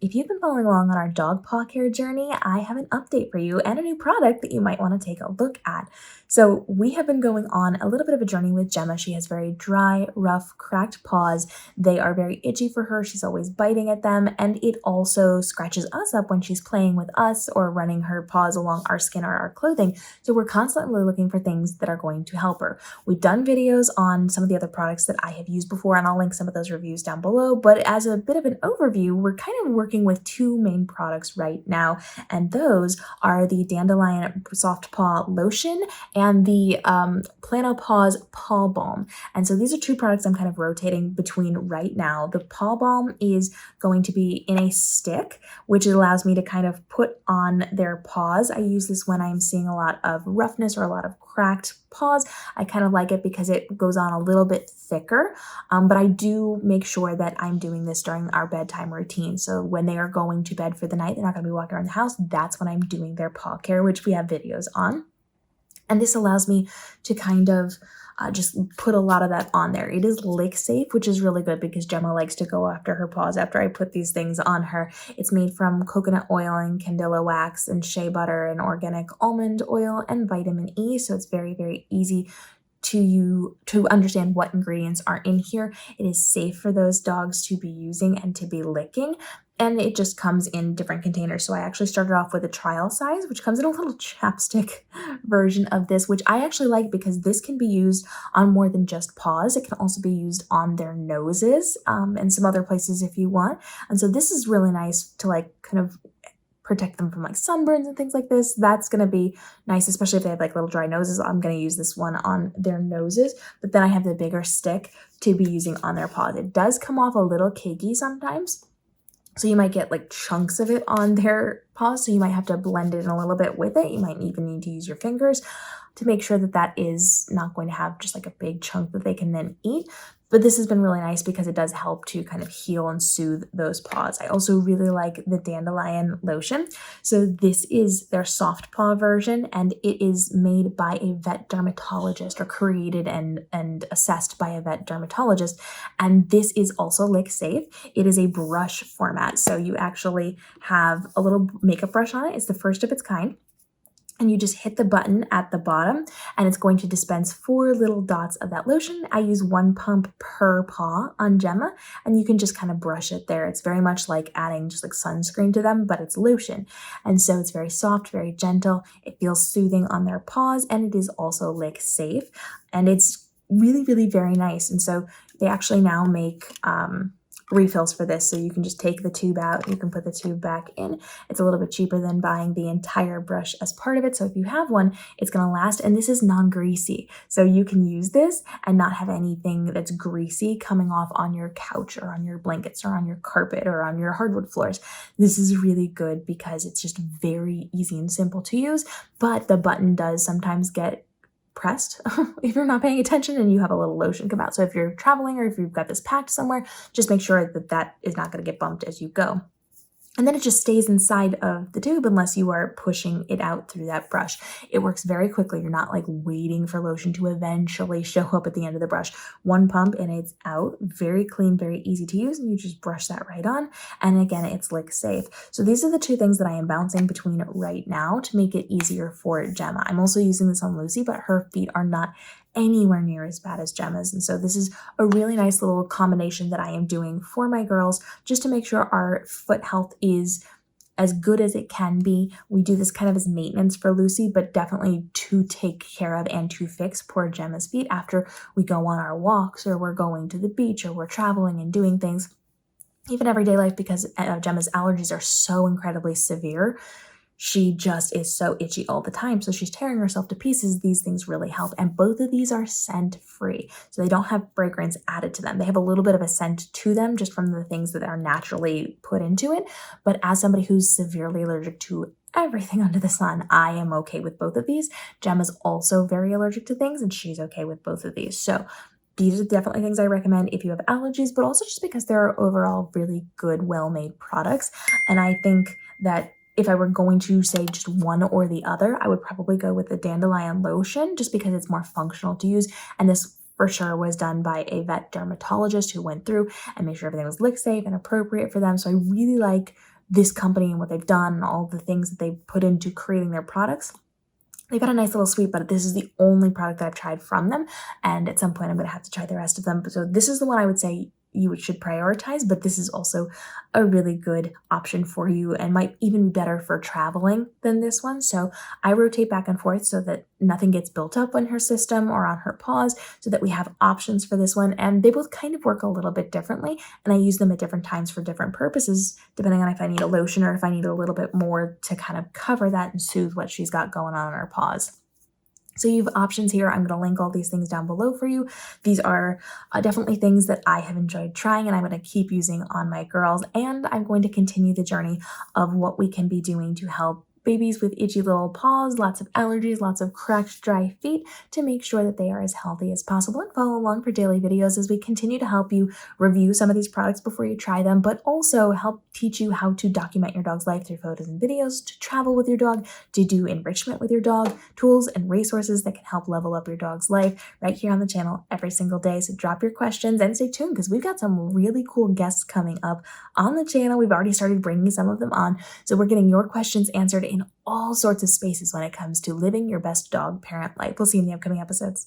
if you've been following along on our dog paw care journey, I have an update for you and a new product that you might want to take a look at. So we have been going on a little bit of a journey with Gemma. She has very dry, rough, cracked paws. They are very itchy for her. She's always biting at them, and it also scratches us up when she's playing with us or running her paws along our skin or our clothing. So we're constantly looking for things that are going to help her. We've done videos on some of the other products that I have used before, and I'll link some of those reviews down below. But as a bit of an overview, we're kind of working with two main products right now, and those are the Dandelion Soft Paw Lotion and the Plano Paws Paw Balm. And so these are two products I'm kind of rotating between right now. The Paw Balm is going to be in a stick, which allows me to kind of put on their paws. I use this when I'm seeing a lot of roughness or a lot of cracked paws. I kind of like it because it goes on a little bit thicker, but I do make sure that I'm doing this during our bedtime routine. So when they are going to bed for the night, they're not going to be walking around the house. That's when I'm doing their paw care, which we have videos on. And this allows me to kind of just put a lot of that on there. It is lick safe, which is really good because Gemma likes to go after her paws after I put these things on her. It's made from coconut oil and candela wax and shea butter and organic almond oil and vitamin E. So it's very, very easy to understand what ingredients are in here. It is safe for those dogs to be using and to be licking. And it just comes in different containers. So I actually started off with a trial size, which comes in a little chapstick version of this, which I actually like because this can be used on more than just paws. It can also be used on their noses and some other places if you want. And so this is really nice to like kind of protect them from like sunburns and things like this. That's going to be nice, especially if they have like little dry noses. I'm going to use this one on their noses, but then I have the bigger stick to be using on their paws. It does come off a little cakey sometimes. So you might get like chunks of it on their paws. So you might have to blend it in a little bit with it. You might even need to use your fingers to make sure that that is not going to have just like a big chunk that they can then eat. But this has been really nice because it does help to kind of heal and soothe those paws. I also really like the Dandelion lotion. So this is their soft paw version, and it is made by a vet dermatologist, or created and assessed by a vet dermatologist. And this is also lick safe. It is a brush format. So you actually have a little makeup brush on it. It's the first of its kind. And you just hit the button at the bottom and it's going to dispense 4 little dots of that lotion. I use 1 pump per paw on Gemma, and you can just kind of brush it there. It's very much like adding just like sunscreen to them, but it's lotion. And so it's very soft, very gentle. It feels soothing on their paws, and it is also lick safe. And it's really, really very nice. And so they actually now make refills for this, so you can just take the tube out, you can put the tube back in. It's a little bit cheaper than buying the entire brush as part of it, so if you have one, it's going to last. And this is non-greasy, so you can use this and not have anything that's greasy coming off on your couch or on your blankets or on your carpet or on your hardwood floors. This is really good because it's just very easy and simple to use, but the button does sometimes get pressed if you're not paying attention and you have a little lotion come out. So if you're traveling or if you've got this packed somewhere, just make sure that that is not going to get bumped as you go. And then it just stays inside of the tube unless you are pushing it out through that brush. It works very quickly. You're not like waiting for lotion to eventually show up at the end of the brush. 1 pump and it's out. Very clean, very easy to use, and you just brush that right on. And again, it's lick safe. So these are the 2 things that I am bouncing between right now to make it easier for Gemma. I'm also using this on Lucy, but her feet are not anywhere near as bad as Gemma's. And so this is a really nice little combination that I am doing for my girls just to make sure our foot health is as good as it can be. We do this kind of as maintenance for Lucy, but definitely to take care of and to fix poor Gemma's feet after we go on our walks or we're going to the beach or we're traveling and doing things, even everyday life, because Gemma's allergies are so incredibly severe. She just is so itchy all the time. So she's tearing herself to pieces. These things really help. And both of these are scent free. So they don't have fragrance added to them. They have a little bit of a scent to them just from the things that are naturally put into it. But as somebody who's severely allergic to everything under the sun, I am okay with both of these. Gemma's also very allergic to things, and she's okay with both of these. So these are definitely things I recommend if you have allergies, but also just because they're overall really good, well-made products. And I think that if I were going to say just one or the other, I would probably go with the Dandelion lotion just because it's more functional to use. And this for sure was done by a vet dermatologist who went through and made sure everything was lick safe and appropriate for them. So I really like this company and what they've done and all the things that they put into creating their products. They got a nice little suite, but this is the only product that I've tried from them. And at some point I'm going to have to try the rest of them. So this is the one I would say you should prioritize, but this is also a really good option for you and might even be better for traveling than this one. So I rotate back and forth so that nothing gets built up on her system or on her paws, so that we have options for this one. And they both kind of work a little bit differently, and I use them at different times for different purposes, depending on if I need a lotion or if I need a little bit more to kind of cover that and soothe what she's got going on in her paws. So you have options here. I'm going to link all these things down below for you. These are definitely things that I have enjoyed trying and I'm going to keep using on my girls. And I'm going to continue the journey of what we can be doing to help babies with itchy little paws, lots of allergies, lots of cracked, dry feet, to make sure that they are as healthy as possible. And follow along for daily videos as we continue to help you review some of these products before you try them, but also help teach you how to document your dog's life through photos and videos, to travel with your dog, to do enrichment with your dog, tools and resources that can help level up your dog's life right here on the channel every single day. So drop your questions and stay tuned, because we've got some really cool guests coming up on the channel. We've already started bringing some of them on. So we're getting your questions answered in all sorts of spaces when it comes to living your best dog parent life. We'll see you in the upcoming episodes.